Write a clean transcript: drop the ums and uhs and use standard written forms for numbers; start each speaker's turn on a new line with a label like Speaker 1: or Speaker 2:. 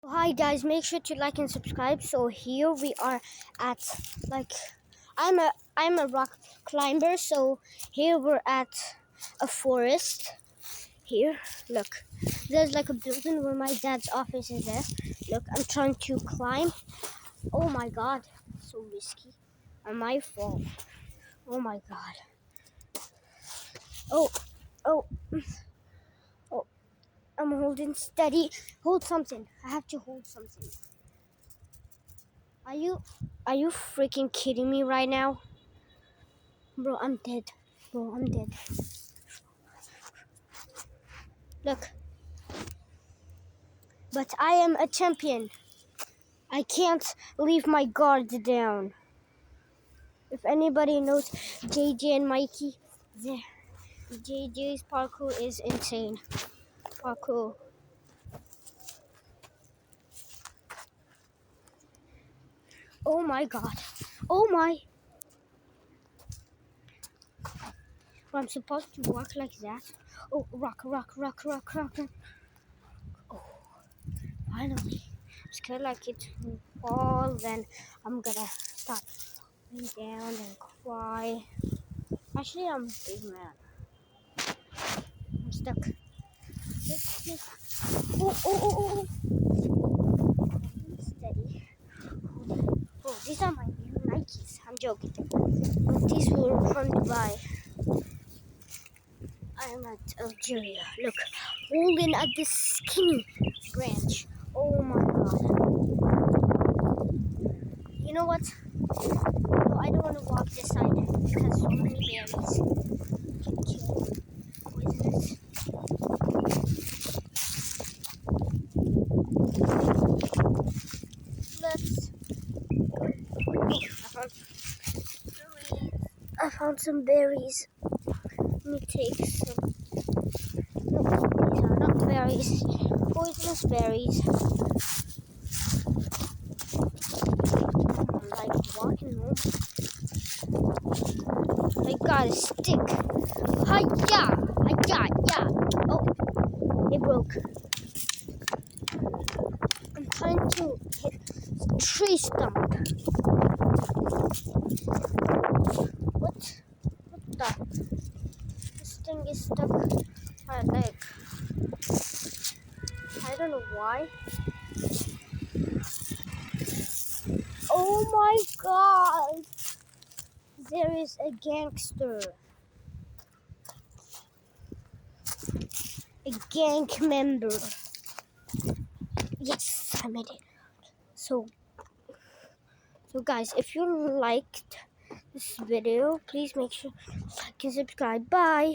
Speaker 1: Hi guys, make sure to like and subscribe. So here we are at like I'm a rock climber, so here we're at a forest. Here, look. There's like a building where my dad's office is there. Look, I'm trying to climb. Oh my god, so risky. I might fall. Oh my god. Oh, oh, oh, I'm holding steady. Hold something. I have to hold something. Are you freaking kidding me right now? Bro, I'm dead. Bro, I'm dead. Look. But I am a champion. I can't leave my guard down. If anybody knows JJ and Mikey, JJ's parkour is insane. Parkour. Oh my god. Oh my. I'm supposed to walk like that. Oh, rock. Oh, finally. I'm scared like it will fall, then I'm gonna start falling down and cry. Actually, I'm a big man. I'm stuck. Oh. Steady. Oh, these are my new Nikes. I'm joking. But these were from Dubai. I am at Algeria. Look, holding at this skinny branch. Oh my god. You know what? No, I don't want to walk this side because so many berries can kill poisonous. Let's. I found some berries. Let me take some. No, these are not berries. Poisonous berries. I'm like walking home. I got a stick. Hiya! Yeah. Oh, it broke. I'm trying to hit tree stump. What the? This thing is stuck on my leg. I don't know why. Oh my god! There is a gangster. A gang member. Yes, I made it. So guys, if you liked this video, please make sure to like and subscribe. Bye.